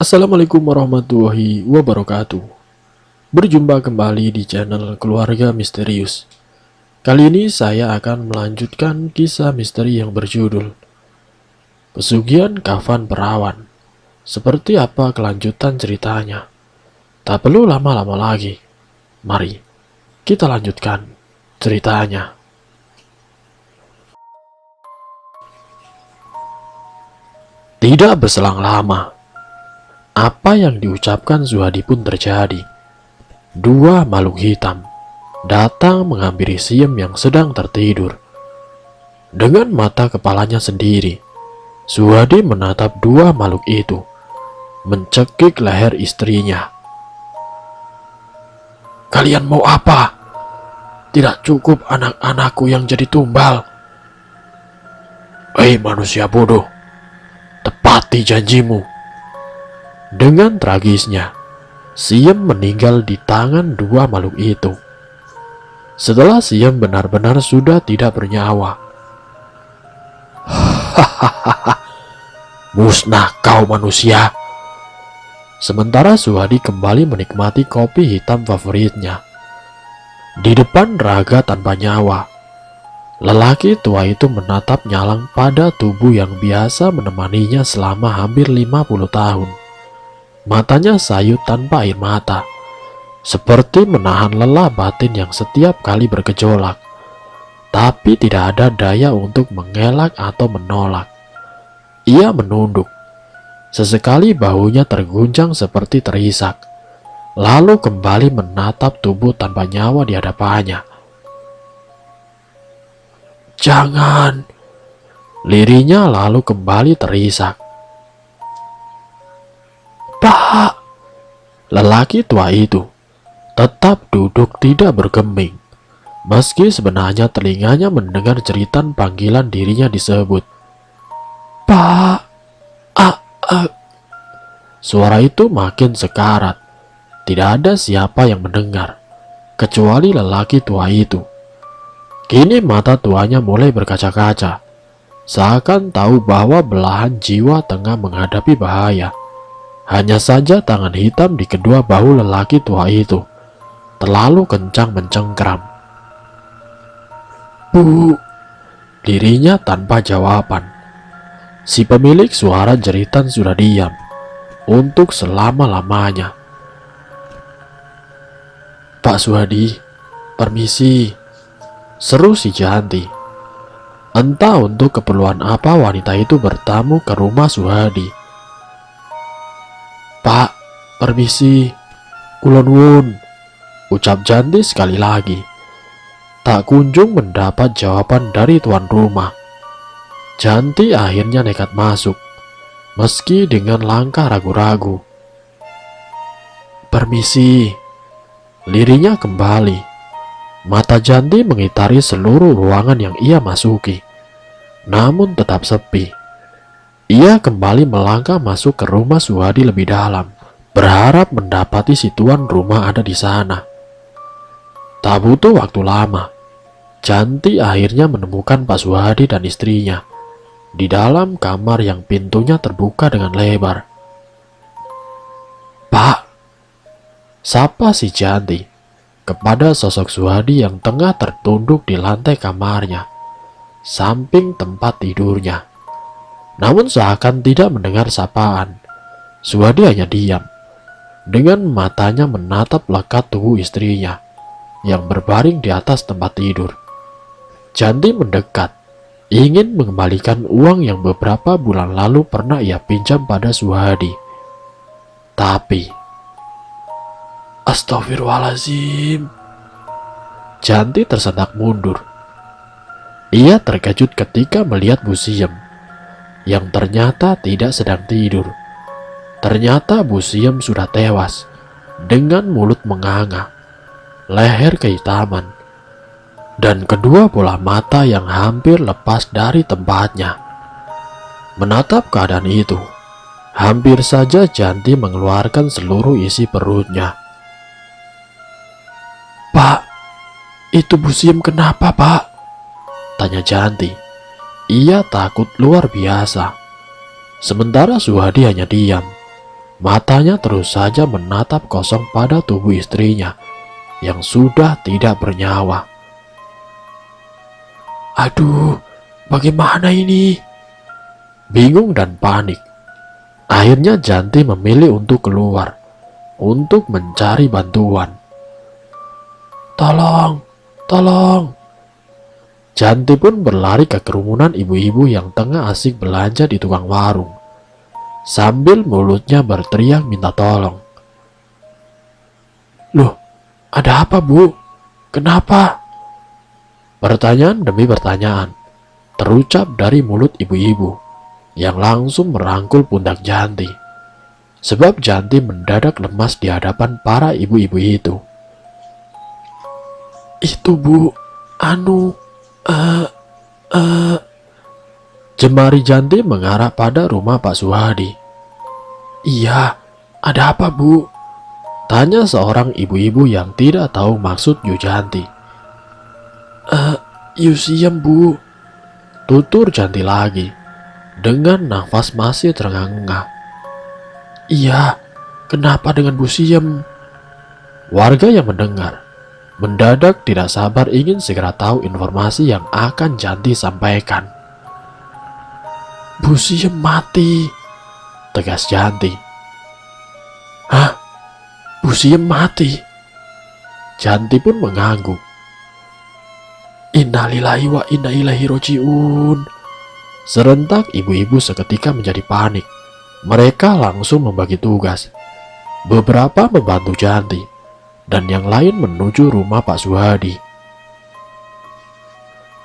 Assalamualaikum warahmatullahi wabarakatuh. Berjumpa kembali di channel Keluarga Misterius. Kali ini saya akan melanjutkan kisah misteri yang berjudul Pesugihan Kafan Perawan. Seperti apa kelanjutan ceritanya? Tak perlu lama-lama lagi. Mari kita lanjutkan ceritanya. Tidak berselang lama, apa yang diucapkan Zuhadi pun terjadi. Dua makhluk hitam datang menghampiri Siem yang sedang tertidur. Dengan mata kepalanya sendiri, Zuhadi menatap dua makhluk itu, mencekik leher istrinya. "Kalian mau apa? Tidak cukup anak-anakku yang jadi tumbal. Hei manusia bodoh, tepati janjimu." Dengan tragisnya, Siem meninggal di tangan dua makhluk itu. Setelah Siem benar-benar sudah tidak bernyawa. "Hahaha, musnah kau manusia." Sementara Zuhadi kembali menikmati kopi hitam favoritnya. Di depan raga tanpa nyawa, lelaki tua itu menatap nyalang pada tubuh yang biasa menemaninya selama hampir 50 tahun. Matanya sayu tanpa air mata, seperti menahan lelah batin yang setiap kali bergejolak. Tapi tidak ada daya untuk mengelak atau menolak. Ia menunduk. Sesekali bahunya terguncang seperti terisak, lalu kembali menatap tubuh tanpa nyawa di hadapannya. "Jangan!" lirihnya lalu kembali terisak. "Pak!" Lelaki tua itu tetap duduk tidak bergeming, meski sebenarnya telinganya mendengar jeritan panggilan dirinya disebut. "Pak! Ah, ah." Suara itu makin sekarat. Tidak ada siapa yang mendengar, kecuali lelaki tua itu. Kini mata tuanya mulai berkaca-kaca, seakan tahu bahwa belahan jiwa tengah menghadapi bahaya. Hanya saja tangan hitam di kedua bahu lelaki tua itu terlalu kencang mencengkram. "Bu!" lirihnya tanpa jawaban. Si pemilik suara jeritan sudah diam untuk selama-lamanya. "Pak Zuhadi, permisi," seru si Janti. Entah untuk keperluan apa wanita itu bertamu ke rumah Zuhadi. "Pak, permisi, kulon wun," ucap Janti sekali lagi. Tak kunjung mendapat jawaban dari tuan rumah. Janti akhirnya nekat masuk, meski dengan langkah ragu-ragu. "Permisi," lirihnya kembali. Mata Janti mengitari seluruh ruangan yang ia masuki, namun tetap sepi. Ia kembali melangkah masuk ke rumah Zuhadi lebih dalam, berharap mendapati si tuan rumah ada di sana. Tak butuh waktu lama, Janti akhirnya menemukan Pak Zuhadi dan istrinya di dalam kamar yang pintunya terbuka dengan lebar. "Pak," sapa si Janti kepada sosok Zuhadi yang tengah tertunduk di lantai kamarnya, samping tempat tidurnya. Namun seakan tidak mendengar sapaan, Zuhadi hanya diam, dengan matanya menatap lekat tubuh istrinya yang berbaring di atas tempat tidur. Janti mendekat, ingin mengembalikan uang yang beberapa bulan lalu pernah ia pinjam pada Zuhadi. Tapi, "Astagfirullahaladzim." Janti tersentak mundur. Ia terkejut ketika melihat Bu Siem, yang ternyata tidak sedang tidur. Ternyata Bu Siem sudah tewas, dengan mulut menganga, leher kehitaman, dan kedua bola mata yang hampir lepas dari tempatnya. Menatap keadaan itu, hampir saja Janti mengeluarkan seluruh isi perutnya. "Pak, itu Bu Siem kenapa, Pak?" tanya Janti. Ia takut luar biasa. Sementara Zuhadi hanya diam, Matanya terus saja menatap kosong pada tubuh istrinya yang sudah tidak bernyawa. Aduh, bagaimana ini? Bingung dan panik, akhirnya Janti memilih untuk keluar, untuk mencari bantuan. Tolong, tolong. Janti pun berlari ke kerumunan ibu-ibu yang tengah asik belanja di tukang warung, sambil mulutnya berteriak minta tolong. Loh, ada apa bu? Kenapa? Pertanyaan demi pertanyaan terucap dari mulut ibu-ibu yang langsung merangkul pundak Janti, sebab Janti mendadak lemas di hadapan para ibu-ibu itu. Itu bu, jemari Janti mengarah pada rumah Pak Suhadi. Iya, ada apa bu? Tanya seorang ibu-ibu yang tidak tahu maksud Janti. Yusiem bu, tutur Janti lagi dengan nafas masih terengah-engah. Iya, kenapa dengan Bu Siem? Warga yang mendengar mendadak tidak sabar ingin segera tahu informasi yang akan Janti sampaikan. Bu Siem mati, tegas Janti. Hah? Bu Siem mati? Janti pun mengangguk. Innalillahi wa inna ilaihi roji'un. Serentak ibu-ibu seketika menjadi panik. Mereka langsung membagi tugas. Beberapa membantu Janti, dan yang lain menuju rumah Pak Suhadi.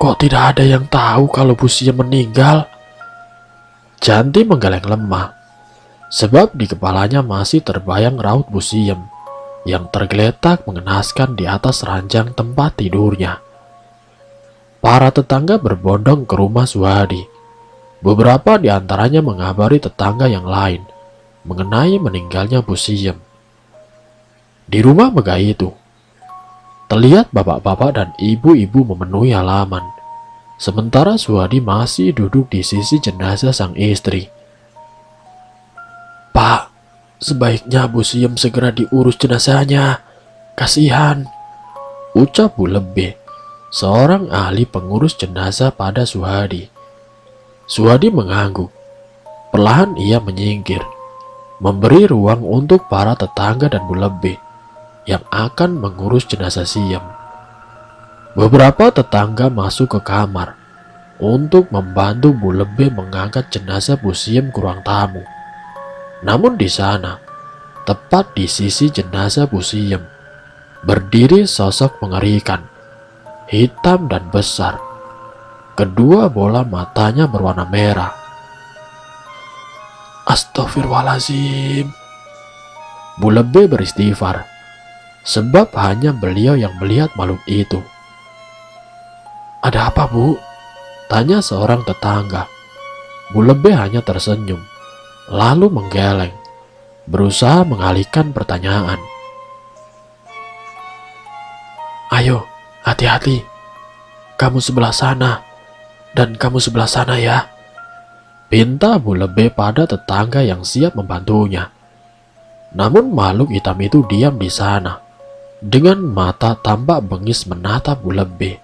Kok tidak ada yang tahu kalau Bu Siem meninggal? Janti menggeleng lemah, sebab di kepalanya masih terbayang raut Bu Siem yang tergeletak mengenaskan di atas ranjang tempat tidurnya. Para tetangga berbondong ke rumah Suhadi. Beberapa di antaranya mengabari tetangga yang lain mengenai meninggalnya Bu Siem. Di rumah megah itu, terlihat bapak-bapak dan ibu-ibu memenuhi halaman, sementara Suhadi masih duduk di sisi jenazah sang istri. Pak, sebaiknya Bu Siem segera diurus jenazahnya. Kasihan, ucap Bu Lebe, seorang ahli pengurus jenazah pada Suhadi. Suhadi mengangguk. Perlahan ia menyingkir, memberi ruang untuk para tetangga dan Bu Lebe yang akan mengurus jenazah Siem. Beberapa tetangga masuk ke kamar untuk membantu Bu Lebe mengangkat jenazah Bu Siem ke ruang tamu. Namun di sana, tepat di sisi jenazah Bu Siem, berdiri sosok mengerikan, hitam dan besar. Kedua bola matanya berwarna merah. Astaghfirullahaladzim. Bu Lebe beristighfar, sebab hanya beliau yang melihat makhluk itu. Ada apa bu? Tanya seorang tetangga. Bu Lebe hanya tersenyum, lalu menggeleng, berusaha mengalihkan pertanyaan. Ayo, hati-hati. Kamu sebelah sana, dan kamu sebelah sana ya. Pinta Bu Lebe pada tetangga yang siap membantunya. Namun makhluk hitam itu diam di sana, dengan mata tampak bengis menatap Bu Lebe.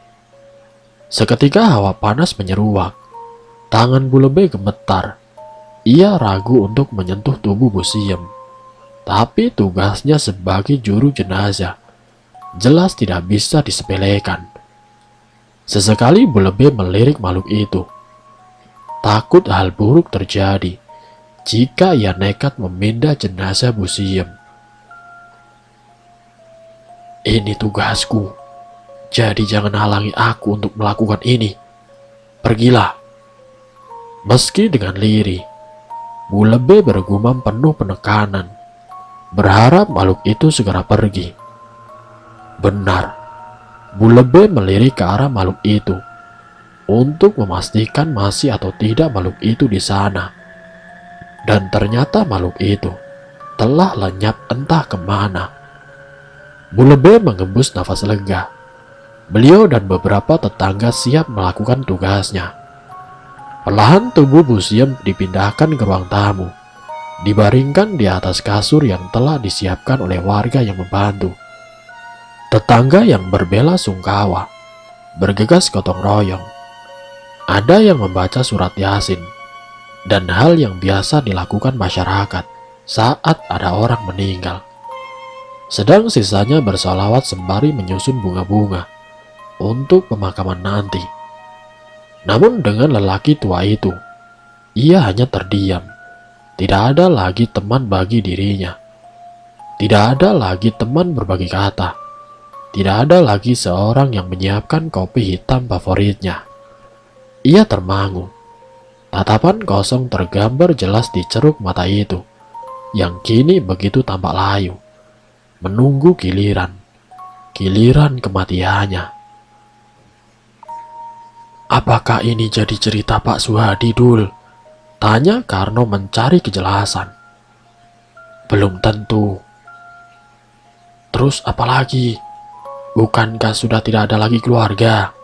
Seketika hawa panas menyeruak. Tangan Bu Lebe gemetar. Ia ragu untuk menyentuh tubuh Bu Siem. Tapi tugasnya sebagai juru jenazah jelas tidak bisa disepelekan. Sesekali Bu Lebe melirik makhluk itu. Takut hal buruk terjadi jika ia nekat memindah jenazah Bu Siem. Ini tugasku, jadi jangan halangi aku untuk melakukan ini. Pergilah. Meski dengan lirih, Bu Lebe bergumam penuh penekanan, berharap makhluk itu segera pergi. Benar, Bu Lebe melirik ke arah makhluk itu untuk memastikan masih atau tidak makhluk itu di sana. Dan ternyata makhluk itu telah lenyap entah kemana. Bu Lebe mengembus nafas lega. Beliau dan beberapa tetangga siap melakukan tugasnya. Perlahan tubuh Bu Siem dipindahkan ke ruang tamu, dibaringkan di atas kasur yang telah disiapkan oleh warga yang membantu. Tetangga yang berbela sungkawa, bergegas gotong royong. Ada yang membaca surat Yasin, dan hal yang biasa dilakukan masyarakat saat ada orang meninggal. Sedang sisanya bersolawat sembari menyusun bunga-bunga untuk pemakaman nanti. Namun dengan lelaki tua itu, ia hanya terdiam. Tidak ada lagi teman bagi dirinya. Tidak ada lagi teman berbagi kata. Tidak ada lagi seorang yang menyiapkan kopi hitam favoritnya. Ia termangu. Tatapan kosong tergambar jelas di ceruk mata itu, yang kini begitu tampak layu, menunggu giliran kematiannya. Apakah ini jadi cerita Pak Suhadi, Dul? Tanya Karno mencari kejelasan. Belum tentu. Terus apa lagi? Bukankah sudah tidak ada lagi keluarga?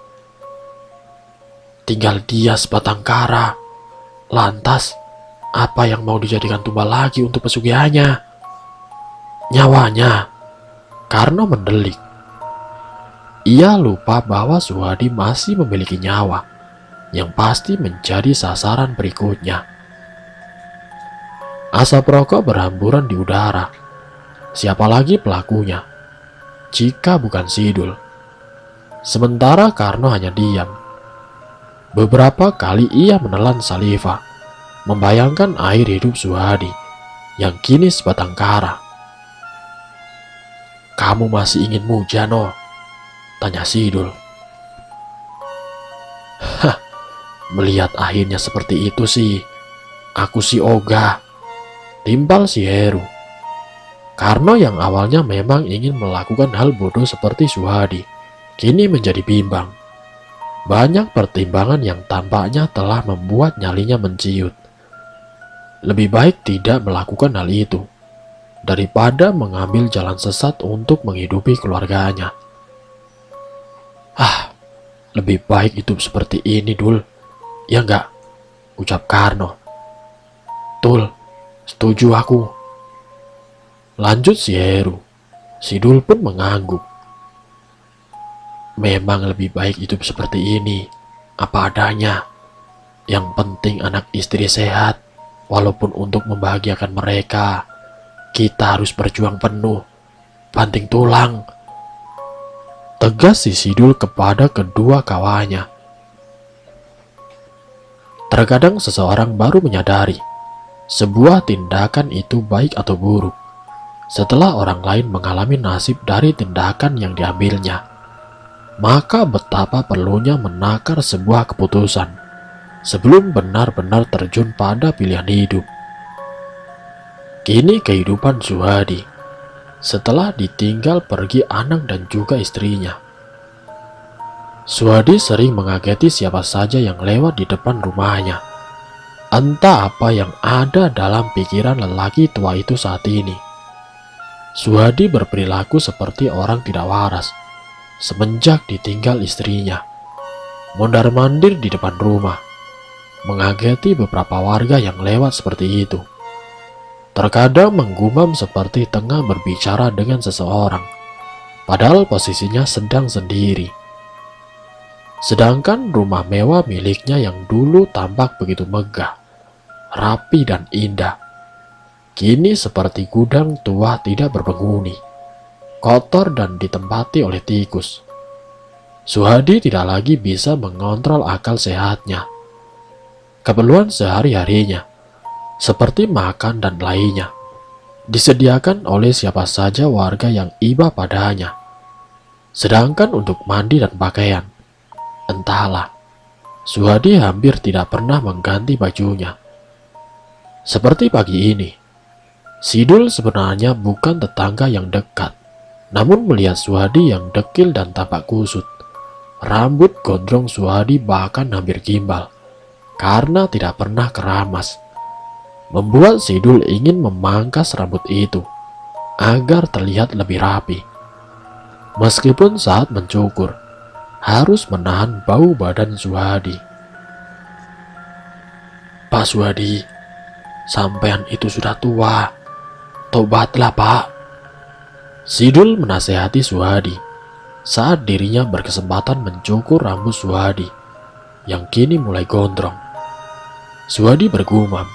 Tinggal dia sebatang kara. Lantas, apa yang mau dijadikan tumbal lagi untuk pesugihannya? Nyawanya. Karno mendelik. Ia lupa bahwa Suhadi masih memiliki nyawa, yang pasti menjadi sasaran berikutnya. Asap rokok berhamburan di udara. Siapa lagi pelakunya jika bukan Sidul? Sementara Karno hanya diam. Beberapa kali ia menelan saliva, membayangkan air hidup Suhadi yang kini sebatang kara. Kamu masih ingin muja, no? Tanya Sidul. Hah, melihat akhirnya seperti itu sih, aku si ogah. Timpal si Heru. Karno yang awalnya memang ingin melakukan hal bodoh seperti Suhadi, kini menjadi bimbang. Banyak pertimbangan yang tampaknya telah membuat nyalinya menciut. Lebih baik tidak melakukan hal itu, daripada mengambil jalan sesat untuk menghidupi keluarganya. Lebih baik hidup seperti ini, Dul. Ya enggak? Ucap Karno. Tul, setuju aku. Lanjut si Heru. Sidul pun mengangguk. Memang lebih baik hidup seperti ini, apa adanya. Yang penting anak istri sehat. Walaupun untuk membahagiakan mereka, kita harus berjuang penuh, banting tulang. Tegas si Sidul kepada kedua kawannya. Terkadang seseorang baru menyadari sebuah tindakan itu baik atau buruk setelah orang lain mengalami nasib dari tindakan yang diambilnya. Maka betapa perlunya menakar sebuah keputusan sebelum benar-benar terjun pada pilihan hidup. Kini kehidupan Suhadi setelah ditinggal pergi anak dan juga istrinya. Suhadi sering mengageti siapa saja yang lewat di depan rumahnya. Entah apa yang ada dalam pikiran lelaki tua itu saat ini. Suhadi berperilaku seperti orang tidak waras semenjak ditinggal istrinya. Mondar-mandir di depan rumah, mengageti beberapa warga yang lewat seperti itu. Terkadang menggumam seperti tengah berbicara dengan seseorang, padahal posisinya sedang sendiri. Sedangkan rumah mewah miliknya yang dulu tampak begitu megah, rapi dan indah, kini seperti gudang tua tidak berpenghuni, kotor dan ditempati oleh tikus. Suhadi tidak lagi bisa mengontrol akal sehatnya. Keperluan sehari-harinya, seperti makan dan lainnya, disediakan oleh siapa saja warga yang iba padanya. Sedangkan untuk mandi dan pakaian, entahlah, Suhadi hampir tidak pernah mengganti bajunya. Seperti pagi ini, Sidul sebenarnya bukan tetangga yang dekat, namun melihat Suhadi yang dekil dan tampak kusut, rambut gondrong Suhadi bahkan hampir gimbal karena tidak pernah keramas, membuat Sidul ingin memangkas rambut itu agar terlihat lebih rapi. Meskipun saat mencukur harus menahan bau badan Suhadi. Pak Suhadi, Sampean itu sudah tua. Tobatlah, Pak. Sidul menasehati Suhadi saat dirinya berkesempatan mencukur rambut Suhadi yang kini mulai gondrong. Suhadi bergumam,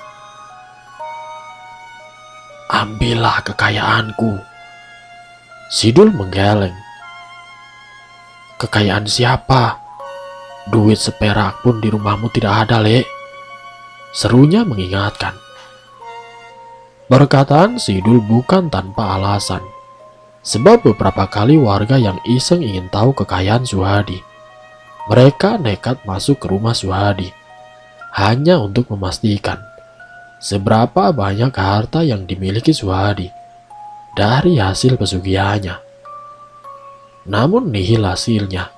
"Ambillah kekayaanku." Sidul menggeleng. "Kekayaan siapa? Duit seperak pun di rumahmu tidak ada, Le," serunya mengingatkan. Perkataan Sidul bukan tanpa alasan, sebab beberapa kali warga yang iseng ingin tahu kekayaan Suhadi, mereka nekat masuk ke rumah Suhadi hanya untuk memastikan seberapa banyak harta yang dimiliki Suhadi dari hasil pesugihannya. Namun nihil hasilnya.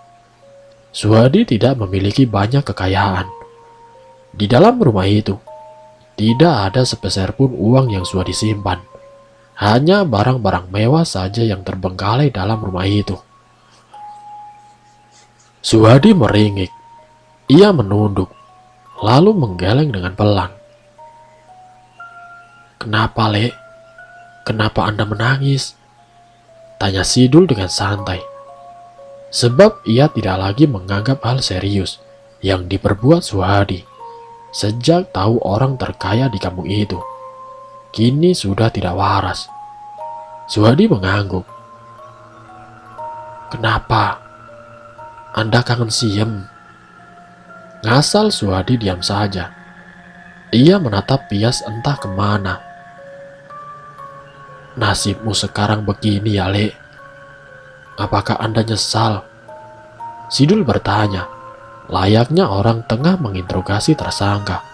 Suhadi tidak memiliki banyak kekayaan. Di dalam rumah itu, tidak ada sepeser pun uang yang Suhadi simpan. Hanya barang-barang mewah saja yang terbengkalai dalam rumah itu. Suhadi meringik. Ia menunduk, lalu menggeleng dengan pelan. "Kenapa, Le? Kenapa Anda menangis?" tanya Sidul dengan santai. Sebab ia tidak lagi menganggap hal serius yang diperbuat Suhadi sejak tahu orang terkaya di kampung itu kini sudah tidak waras. Suhadi mengangguk. "Kenapa? Anda kangen Siem?" Ngasal Suhadi diam saja. Ia menatap Pias entah kemana. "Nasibmu sekarang begini ya, Le. Apakah Anda nyesal?" Sidul bertanya, layaknya orang tengah menginterogasi tersangka.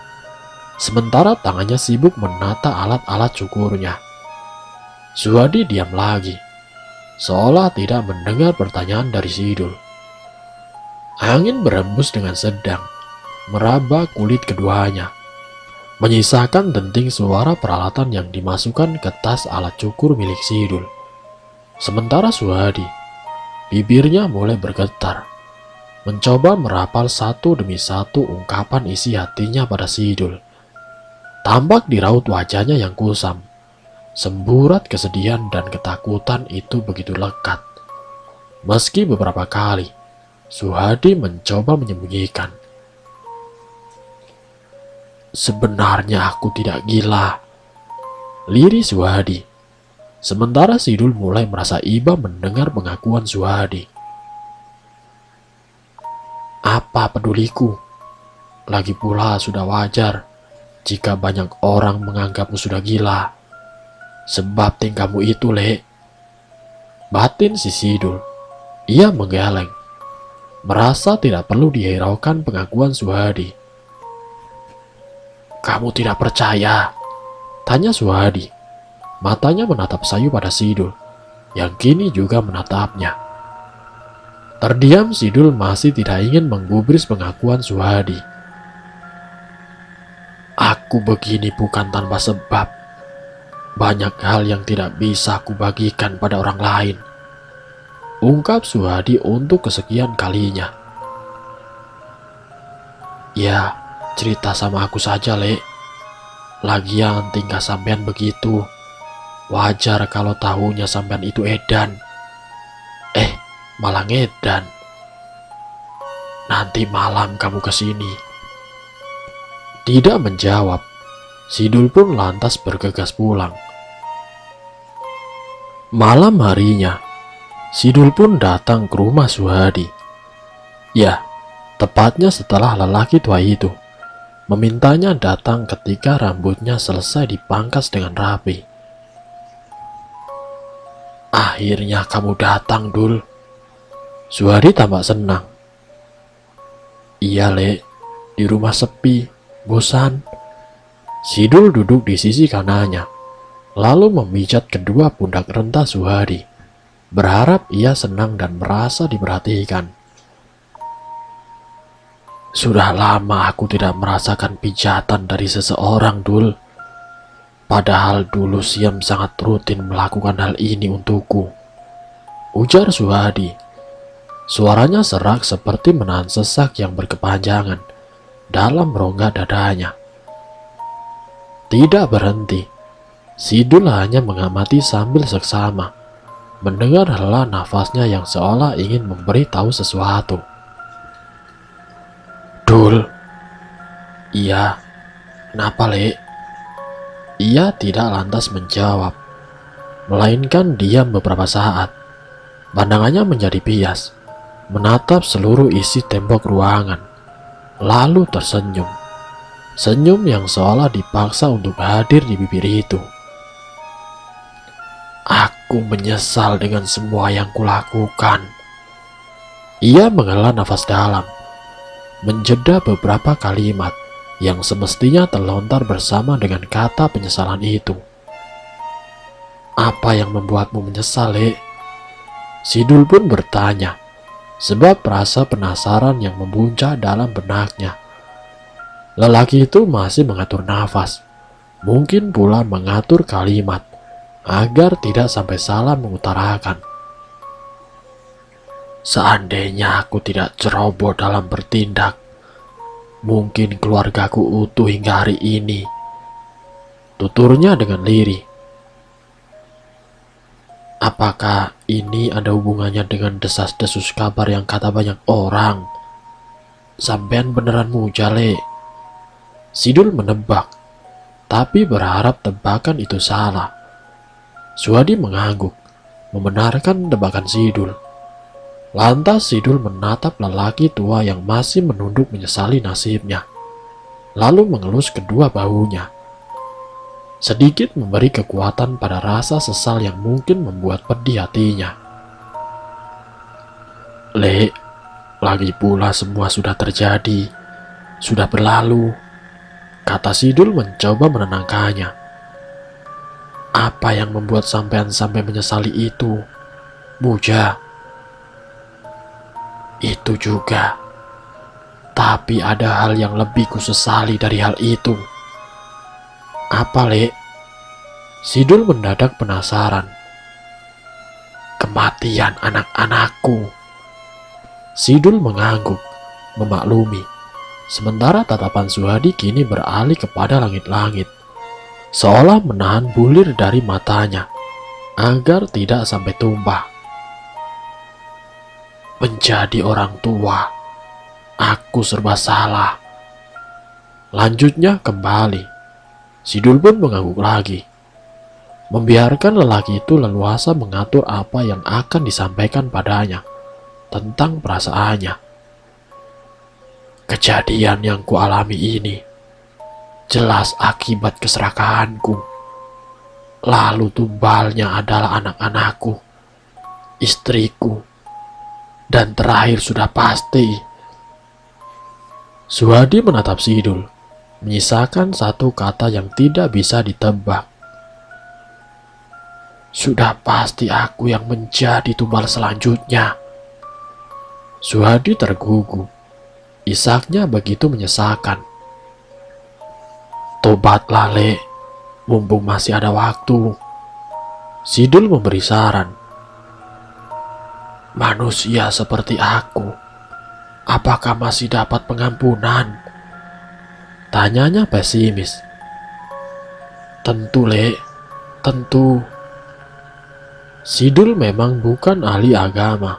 Sementara tangannya sibuk menata alat-alat cukurnya. Suhadi diam lagi, seolah tidak mendengar pertanyaan dari Sidul. Angin berembus dengan sedang, meraba kulit keduanya, menyisakan denting suara peralatan yang dimasukkan ke tas alat cukur milik Sidul. Sementara Suhadi, bibirnya mulai bergetar, mencoba merapal satu demi satu ungkapan isi hatinya pada Sidul. Tampak di raut wajahnya yang kusam, semburat kesedihan dan ketakutan itu begitu lekat. Meski beberapa kali Suhadi mencoba menyembunyikan. "Sebenarnya aku tidak gila," lirih Suhadi. Sementara Sidul mulai merasa iba mendengar pengakuan Suhadi. "Apa peduliku? Lagi pula sudah wajar jika banyak orang menganggapmu sudah gila. Sebab tingkahmu itu, Le," batin si Sidul. Ia menggeleng, merasa tidak perlu dihiraukan pengakuan Suhadi. "Kamu tidak percaya?" tanya Suhadi. Matanya menatap sayu pada Sidul, yang kini juga menatapnya. Terdiam, Sidul masih tidak ingin menggubris pengakuan Suhadi. "Aku begini bukan tanpa sebab. Banyak hal yang tidak bisa aku bagikan pada orang lain," ungkap Suhadi untuk kesekian kalinya. "Ya, cerita sama aku saja, Le. Lagian tingkah sampean begitu. Wajar kalau tahunya sampean itu edan. Malah ngedan. Nanti malam kamu kesini." Tidak menjawab, Sidul pun lantas bergegas pulang. Malam harinya, Sidul pun datang ke rumah Suhadi. Ya, tepatnya setelah lelaki tua itu memintanya datang ketika rambutnya selesai dipangkas dengan rapi. "Akhirnya kamu datang, Dul." Suhadi tampak senang. "Iya, Le, di rumah sepi, bosan." Sidul duduk di sisi kanannya, lalu memijat kedua pundak renta Suhadi, berharap ia senang dan merasa diperhatikan. "Sudah lama aku tidak merasakan pijatan dari seseorang, Dul. Padahal dulu Siem sangat rutin melakukan hal ini untukku," ujar Suhadi. Suaranya serak seperti menahan sesak yang berkepanjangan dalam rongga dadanya. Tidak berhenti, Sidul hanya mengamati sambil seksama, mendengar hela nafasnya yang seolah ingin memberitahu sesuatu. Dul, iya, kenapa Le? Ia tidak lantas menjawab, melainkan diam beberapa saat. Pandangannya menjadi bias, menatap seluruh isi tembok ruangan, lalu tersenyum. Senyum yang seolah dipaksa untuk hadir di bibir itu. Aku menyesal dengan semua yang kulakukan. Ia menghela nafas dalam, menjeda beberapa kalimat yang semestinya terlontar bersama dengan kata penyesalan itu. Apa yang membuatmu menyesal, Le? Sidul pun bertanya, sebab rasa penasaran yang membuncah dalam benaknya. Lelaki itu masih mengatur nafas, mungkin pula mengatur kalimat, agar tidak sampai salah mengutarakan. Seandainya aku tidak ceroboh dalam bertindak, mungkin keluargaku utuh hingga hari ini, tuturnya dengan lirih. Apakah ini ada hubungannya dengan desas-desus kabar yang kata banyak orang? Sampean beneran muja, Le? Sidul menebak, tapi berharap tebakan itu salah. Suhadi mengangguk, membenarkan tebakan Sidul. Lantas Sidul menatap lelaki tua yang masih menunduk menyesali nasibnya, lalu mengelus kedua bahunya, sedikit memberi kekuatan pada rasa sesal yang mungkin membuat pedih hatinya. Le, lagi pula semua sudah terjadi, sudah berlalu, kata Sidul mencoba menenangkannya. Apa yang membuat sampean sampai menyesali itu, Muja? Itu juga. Tapi ada hal yang lebih kusesali dari hal itu. Apa, Le? Sidul mendadak penasaran. Kematian anak-anakku. Sidul mengangguk, memaklumi. Sementara tatapan Suhadi kini beralih kepada langit-langit, seolah menahan bulir dari matanya, agar tidak sampai tumpah. Menjadi orang tua, aku serba salah. Lanjutnya kembali. Sidul pun mengangguk lagi, membiarkan lelaki itu leluasa mengatur apa yang akan disampaikan padanya tentang perasaannya. Kejadian yang kualami ini jelas akibat keserakahanku. Lalu tumbalnya adalah anak-anakku, istriku, dan terakhir sudah pasti. Suhadi menatap Sidul, menyisakan satu kata yang tidak bisa ditebak. Sudah pasti aku yang menjadi tumbal selanjutnya. Suhadi tergugu, isaknya begitu menyesakan. Tobatlah, Le, mumpung masih ada waktu. Sidul memberi saran. Manusia seperti aku, apakah masih dapat pengampunan? Tanyanya pesimis. Tentu, Le, tentu. Sidul memang bukan ahli agama,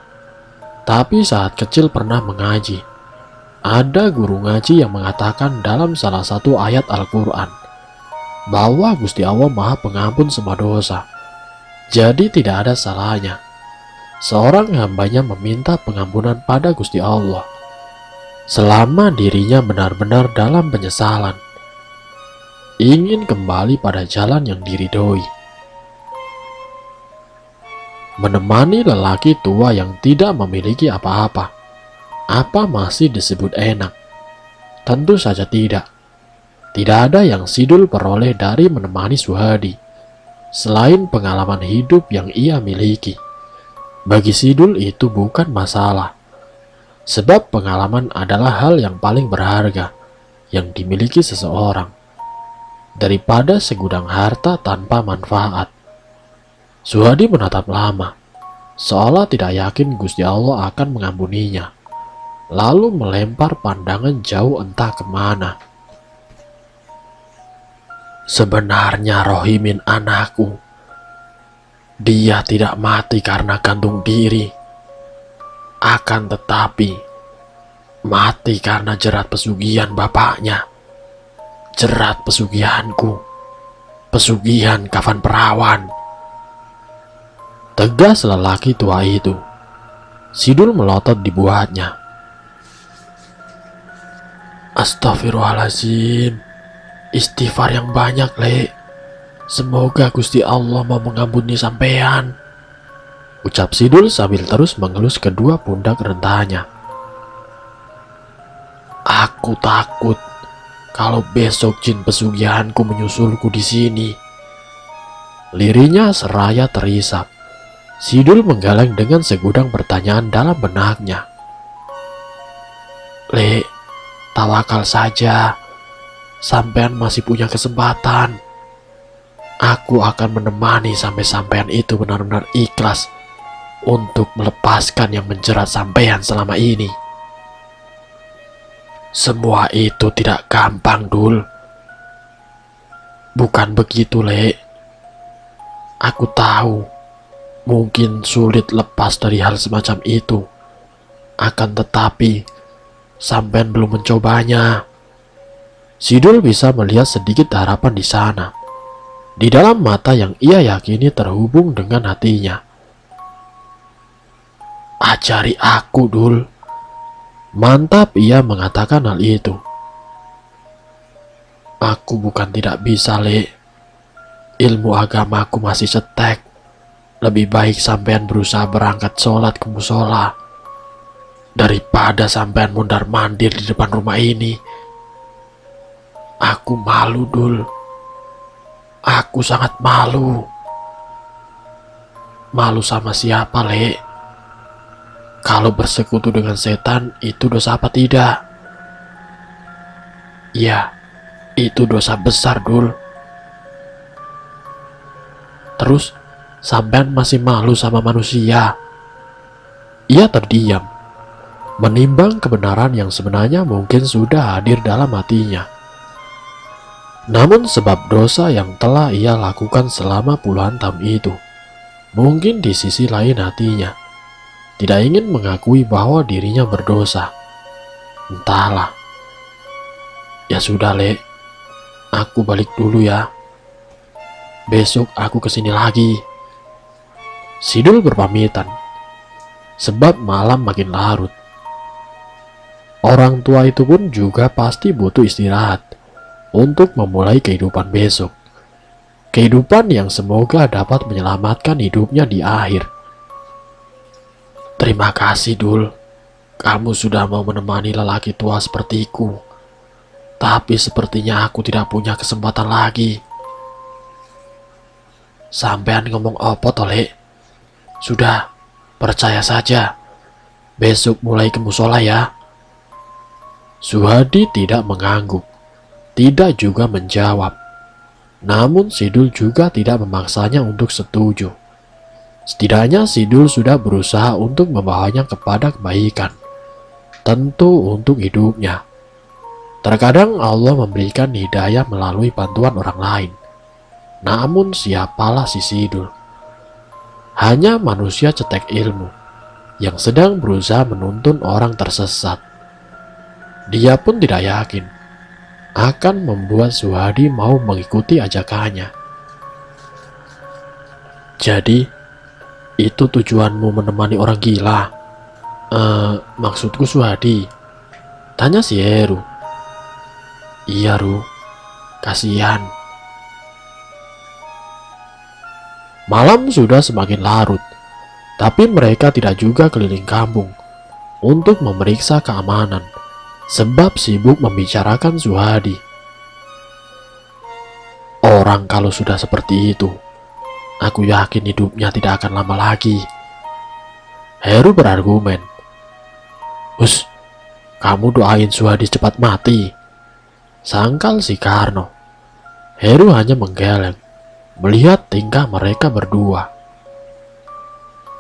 tapi saat kecil pernah mengaji. Ada guru ngaji yang mengatakan dalam salah satu ayat Al-Quran bahwa Gusti Allah Maha Pengampun semua dosa. Jadi tidak ada salahnya seorang hambanya meminta pengampunan pada Gusti Allah selama dirinya benar-benar dalam penyesalan, ingin kembali pada jalan yang diridhoi. Menemani lelaki tua yang tidak memiliki apa-apa, apa masih disebut enak? Tentu saja tidak. Tidak ada yang Sidul peroleh dari menemani Suhadi selain pengalaman hidup yang ia miliki. Bagi Sidul itu bukan masalah, sebab pengalaman adalah hal yang paling berharga yang dimiliki seseorang, daripada segudang harta tanpa manfaat. Suhadi menatap lama, seolah tidak yakin Gusti Allah akan mengampuninya, lalu melempar pandangan jauh entah kemana. Sebenarnya Rohimin anakku. Dia tidak mati karena gantung diri. Akan tetapi, mati karena jerat pesugihan bapaknya. Jerat pesugihanku. Pesugihan kafan perawan. Tegas lelaki tua itu. Sidul melotot di buatnya. Astagfirullahaladzim. Istighfar yang banyak, Le. Semoga Gusti Allah mau mengampuni sampean, ucap Sidul sambil terus mengelus kedua pundak rentanya. Aku takut kalau besok jin pesugihanku menyusulku di sini. Lirinya seraya terisak. Sidul menggeleng dengan segudang pertanyaan dalam benaknya. Le, tawakal saja. Sampean masih punya kesempatan. Aku akan menemani sampai sampean itu benar-benar ikhlas untuk melepaskan yang menjerat sampean selama ini. Semua itu tidak gampang, Dul. Bukan begitu, Le. Aku tahu mungkin sulit lepas dari hal semacam itu. Akan tetapi, sampean belum mencobanya. Sidul bisa melihat sedikit harapan di sana, di dalam mata yang ia yakini terhubung dengan hatinya. Ajari aku, Dul. Mantap ia mengatakan hal itu. Aku bukan tidak bisa, Le. Ilmu agamaku masih cetek. Lebih baik sampean berusaha berangkat sholat ke musola daripada sampean mondar-mandir di depan rumah ini. Aku malu, Dul. Aku sangat malu. Malu sama siapa, Le? Kalau bersekutu dengan setan itu dosa apa tidak? Ya, itu dosa besar, Dul. Terus, sampean masih malu sama manusia? Ia terdiam, menimbang kebenaran yang sebenarnya mungkin sudah hadir dalam hatinya. Namun sebab dosa yang telah ia lakukan selama puluhan tahun itu, mungkin di sisi lain hatinya tidak ingin mengakui bahwa dirinya berdosa. Entahlah. Ya sudah, Le. Aku balik dulu ya. Besok aku kesini lagi. Sidul berpamitan, sebab malam makin larut. Orang tua itu pun juga pasti butuh istirahat untuk memulai kehidupan besok. Kehidupan yang semoga dapat menyelamatkan hidupnya di akhir. Terima kasih, Dul. Kamu sudah mau menemani lelaki tua sepertiku. Tapi sepertinya aku tidak punya kesempatan lagi. Sampean ngomong apa, Tole? Sudah, percaya saja. Besok mulai ke musola ya. Suhadi tidak mengangguk, tidak juga menjawab. Namun Sidul juga tidak memaksanya untuk setuju. Setidaknya Sidul sudah berusaha untuk membawanya kepada kebaikan, tentu untuk hidupnya. Terkadang Allah memberikan hidayah melalui bantuan orang lain. Namun siapalah si Sidul? Hanya manusia cetek ilmu yang sedang berusaha menuntun orang tersesat. Dia pun tidak yakin akan membuat Suhadi mau mengikuti ajakannya. Jadi, itu tujuanmu menemani orang gila? Maksudku Suhadi, tanya si Heru. Iya, Ru, kasihan. Malam sudah semakin larut, tapi mereka tidak juga keliling kampung untuk memeriksa keamanan, sebab sibuk membicarakan Suhadi. Orang kalau sudah seperti itu, aku yakin hidupnya tidak akan lama lagi. Heru berargumen. Hus, kamu doain Suhadi cepat mati, sangkal si Karno. Heru hanya menggeleng melihat tingkah mereka berdua.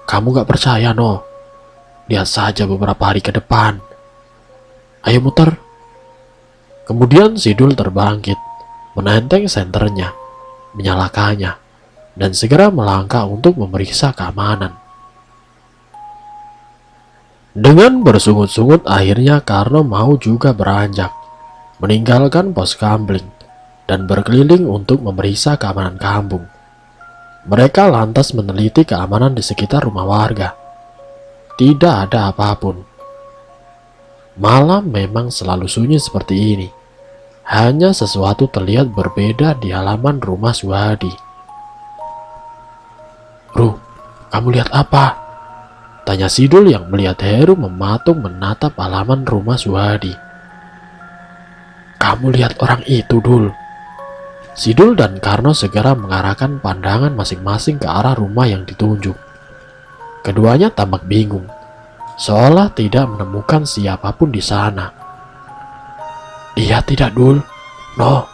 Kamu gak percaya, no? Lihat saja beberapa hari ke depan. Ayo muter. Kemudian Sidul terbangkit, menenteng senternya, menyalakannya, dan segera melangkah untuk memeriksa keamanan. Dengan bersungut-sungut akhirnya Karno mau juga beranjak, meninggalkan pos kamling, dan berkeliling untuk memeriksa keamanan kampung. Mereka lantas meneliti keamanan di sekitar rumah warga. Tidak ada apapun. Malam memang selalu sunyi seperti ini. Hanya sesuatu terlihat berbeda di halaman rumah Suhadi. "Bro, kamu lihat apa?" tanya Sidul yang melihat Heru mematung menatap halaman rumah Suhadi. "Kamu lihat orang itu, Dul." Sidul dan Karno segera mengarahkan pandangan masing-masing ke arah rumah yang ditunjuk. Keduanya tampak bingung, seolah tidak menemukan siapapun di sana. "Iya tidak, Dul." "No."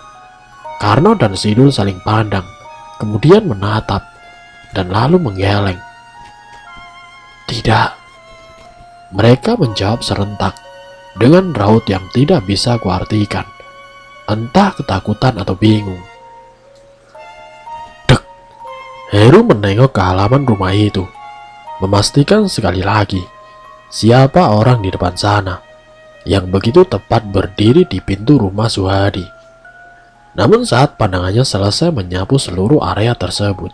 Karno dan Sidul saling pandang, kemudian menatap, dan lalu menggeleng. "Tidak." Mereka menjawab serentak dengan raut yang tidak bisa kuartikan, entah ketakutan atau bingung. Dek! Heru menengok ke halaman rumah itu, memastikan sekali lagi siapa orang di depan sana yang begitu tepat berdiri di pintu rumah Suhadi. Namun saat pandangannya selesai menyapu seluruh area tersebut,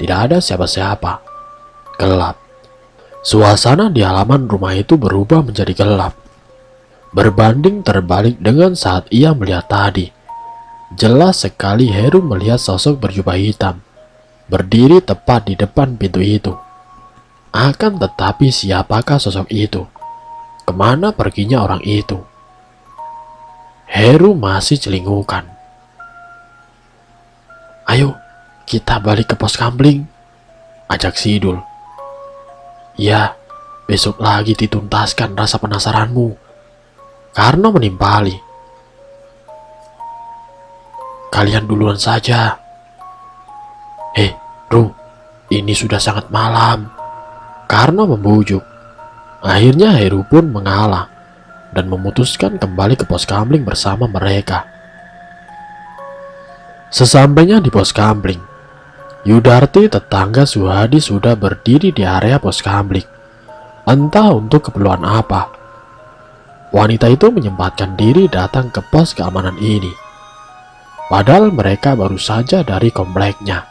tidak ada siapa-siapa. Gelap. Suasana di halaman rumah itu berubah menjadi gelap. Berbanding terbalik dengan saat ia melihat tadi. Jelas sekali Heru melihat sosok berjubah hitam berdiri tepat di depan pintu itu. Akan tetapi siapakah sosok itu? Kemana perginya orang itu? Heru masih celingukan. "Ayo, kita balik ke pos kamling," ajak Sidul. "Ya, besok lagi dituntaskan rasa penasaranmu," Karno menimpali. "Kalian duluan saja." Bro, ini sudah sangat malam," Karno membujuk. Akhirnya Heru pun mengalah dan memutuskan kembali ke pos kamling bersama mereka. Sesampainya di pos kamling, Yudarti tetangga Suhadi sudah berdiri di area pos kamling. Entah untuk keperluan apa, wanita itu menyempatkan diri datang ke pos keamanan ini. Padahal mereka baru saja dari kompleknya.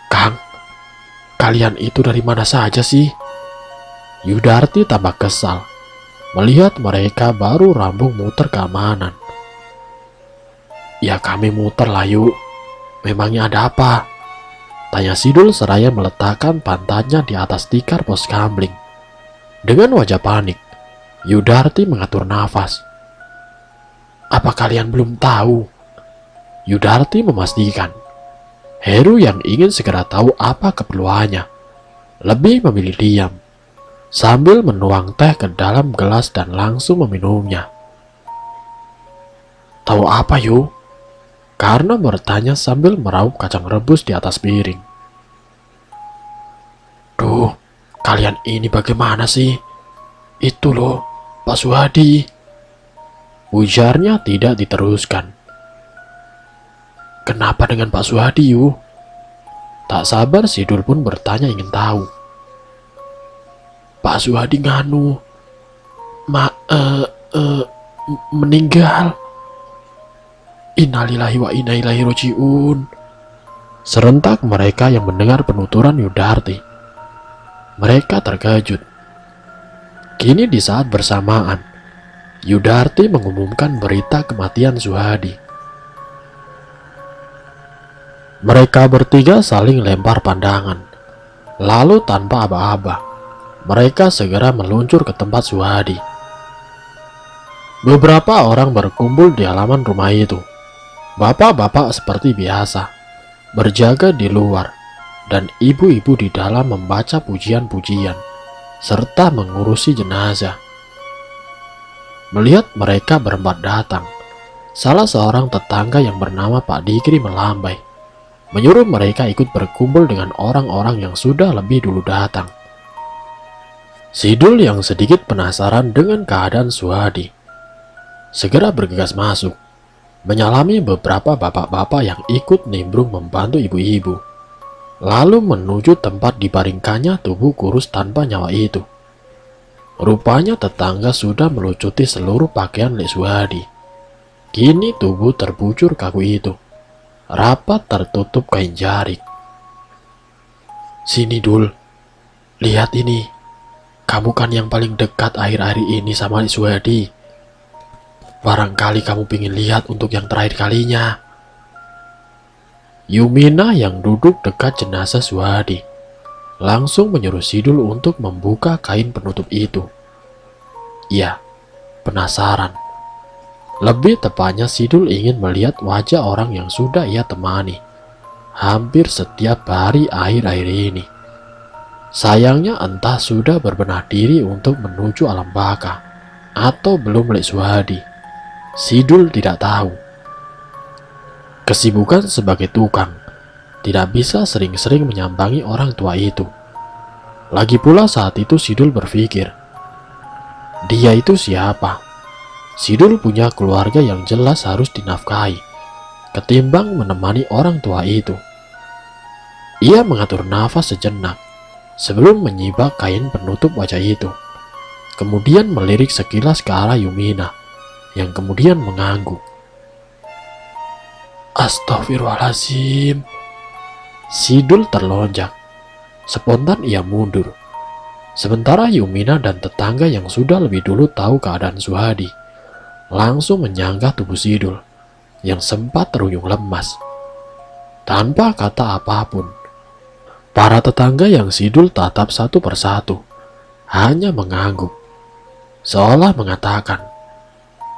"Kang, kalian itu dari mana saja sih?" Yudarti tampak kesal melihat mereka baru rambung muter keamanan. "Ya kami muter lah yuk. Memangnya ada apa?" tanya Sidul seraya meletakkan pantatnya di atas tikar pos kamling. Dengan wajah panik, Yudarti mengatur nafas. "Apa kalian belum tahu?" Yudarti memastikan. Heru yang ingin segera tahu apa keperluannya lebih memilih diam, sambil menuang teh ke dalam gelas dan langsung meminumnya. "Tahu apa yuk?" Karno bertanya sambil meraup kacang rebus di atas piring. "Duh, kalian ini bagaimana sih? Itu loh, Pak Suhadi." Ujarnya tidak diteruskan. "Kenapa dengan Pak Suhadi yuk?" Tak sabar Sidul pun bertanya ingin tahu. "Pak Suhadi nganu meninggal. Innalillahi wa inna ilaihi roji'un." Serentak mereka yang mendengar penuturan Yudarti. Mereka terkejut. Kini di saat bersamaan, Yudarti mengumumkan berita kematian Suhadi. Mereka bertiga saling lempar pandangan. Lalu tanpa aba-aba, mereka segera meluncur ke tempat Suhadi. Beberapa orang berkumpul di halaman rumah itu. Bapak-bapak seperti biasa berjaga di luar, dan ibu-ibu di dalam membaca pujian-pujian serta mengurusi jenazah. Melihat mereka berempat datang, salah seorang tetangga yang bernama Pak Dikri melambai, menyuruh mereka ikut berkumpul dengan orang-orang yang sudah lebih dulu datang. Sidul yang sedikit penasaran dengan keadaan Suhadi segera bergegas masuk, menyalami beberapa bapak-bapak yang ikut nimbrung membantu ibu-ibu, lalu menuju tempat dibaringkannya tubuh kurus tanpa nyawa itu. Rupanya tetangga sudah melucuti seluruh pakaian Lek Suhadi. Kini tubuh terbujur kaku itu, rapat tertutup kain jarik. "Sini Dul, lihat ini. Kamu kan yang paling dekat akhir-akhir ini sama Lek Suhadi. Barangkali kamu pingin lihat untuk yang terakhir kalinya." Yumina yang duduk dekat jenazah Suhadi langsung menyuruh Sidul untuk membuka kain penutup itu. Ia penasaran. Lebih tepatnya Sidul ingin melihat wajah orang yang sudah ia temani hampir setiap hari akhir-akhir ini. Sayangnya entah sudah berbenah diri untuk menuju alam baka atau belum Lek Suhadi. Sidul tidak tahu. Kesibukan sebagai tukang tidak bisa sering-sering menyambangi orang tua itu. Lagi pula saat itu Sidul berpikir, dia itu siapa? Sidul punya keluarga yang jelas harus dinafkahi, ketimbang menemani orang tua itu. Ia mengatur nafas sejenak sebelum menyibak kain penutup wajah itu. Kemudian melirik sekilas ke arah Yumina, yang kemudian mengangguk. "Astagfirullahaladzim." Sidul terlonjak. Spontan ia mundur. Sementara Yumina dan tetangga yang sudah lebih dulu tahu keadaan Suhadi langsung menyanggah tubuh Sidul yang sempat terhuyung lemas. Tanpa kata apapun, para tetangga yang Sidul tatap satu persatu hanya mengangguk, seolah mengatakan,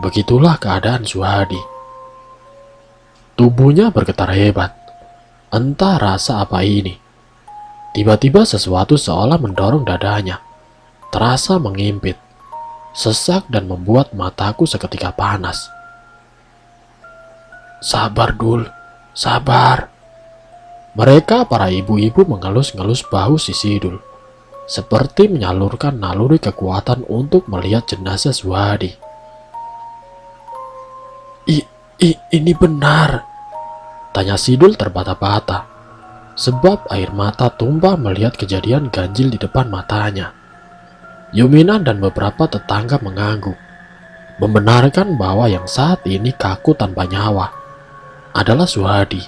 begitulah keadaan Suhadi. Tubuhnya bergetar hebat. Entah rasa apa ini. Tiba-tiba sesuatu seolah mendorong dadanya. Terasa mengimpit, sesak dan membuat mataku seketika panas. "Sabar Dul, sabar." Mereka para ibu-ibu mengelus-ngelus bahu si Sidul, seperti menyalurkan naluri kekuatan untuk melihat jenazah Suhadi. Ini benar?" tanya Sidul terbata-bata, sebab air mata tumpah melihat kejadian ganjil di depan matanya. Yumina dan beberapa tetangga mengangguk, membenarkan bahwa yang saat ini kaku tanpa nyawa adalah Suhadi,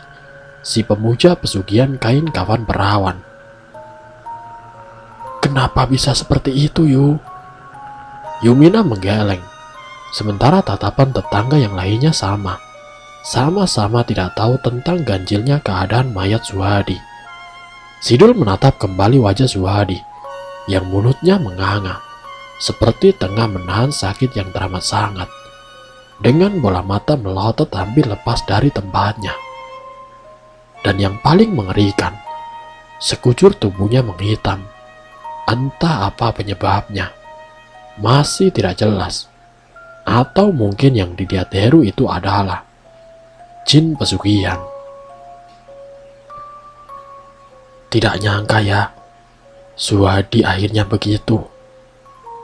si pemuja pesugihan kain kafan perawan. "Kenapa bisa seperti itu, Yu?" Yumina menggeleng, sementara tatapan tetangga yang lainnya sama-sama tidak tahu tentang ganjilnya keadaan mayat Suhadi. Sidul menatap kembali wajah Suhadi yang mulutnya menganga, seperti tengah menahan sakit yang teramat sangat. Dengan bola mata melotot hampir lepas dari tempatnya. Dan yang paling mengerikan, sekujur tubuhnya menghitam. Entah apa penyebabnya, masih tidak jelas. Atau mungkin yang dilihat Heru itu adalah jin pesugihan. Tidak nyangka ya, Suhadi akhirnya begitu.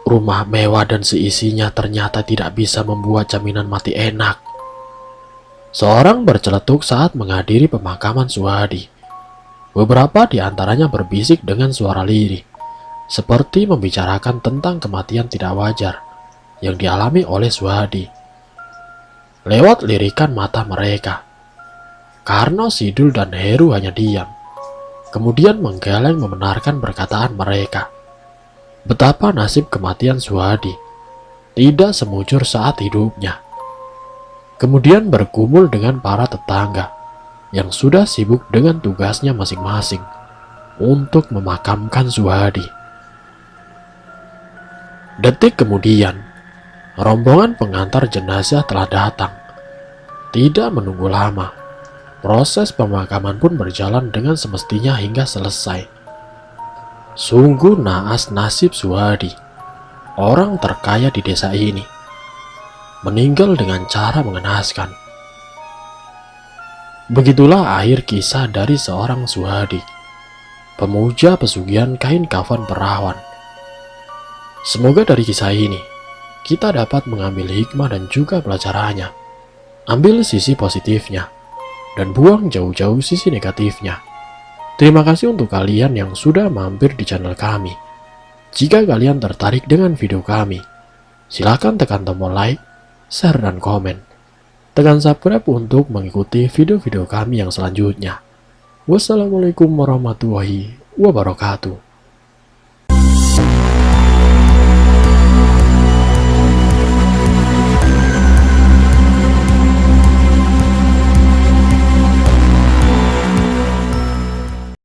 Rumah mewah dan seisinya ternyata tidak bisa membuat jaminan mati enak. Seorang berceletuk saat menghadiri pemakaman Suhadi. Beberapa di antaranya berbisik dengan suara lirih, seperti membicarakan tentang kematian tidak wajar yang dialami oleh Suhadi. Lewat lirikan mata mereka, Karno, Sidul, dan Heru hanya diam, kemudian menggeleng membenarkan perkataan mereka. Betapa nasib kematian Suhadi tidak semujur saat hidupnya. Kemudian bergumul dengan para tetangga yang sudah sibuk dengan tugasnya masing-masing untuk memakamkan Suhadi. Detik kemudian, rombongan pengantar jenazah telah datang. Tidak menunggu lama, proses pemakaman pun berjalan dengan semestinya hingga selesai. Sungguh naas nasib Suhadi, orang terkaya di desa ini, meninggal dengan cara mengenaskan. Begitulah akhir kisah dari seorang Suhadi, pemuja pesugihan kain kafan perawan. Semoga dari kisah ini kita dapat mengambil hikmah dan juga pelajarannya. Ambil sisi positifnya, dan buang jauh-jauh sisi negatifnya. Terima kasih untuk kalian yang sudah mampir di channel kami. Jika kalian tertarik dengan video kami, silakan tekan tombol like, share, dan komen. Tekan subscribe untuk mengikuti video-video kami yang selanjutnya. Wassalamualaikum warahmatullahi wabarakatuh.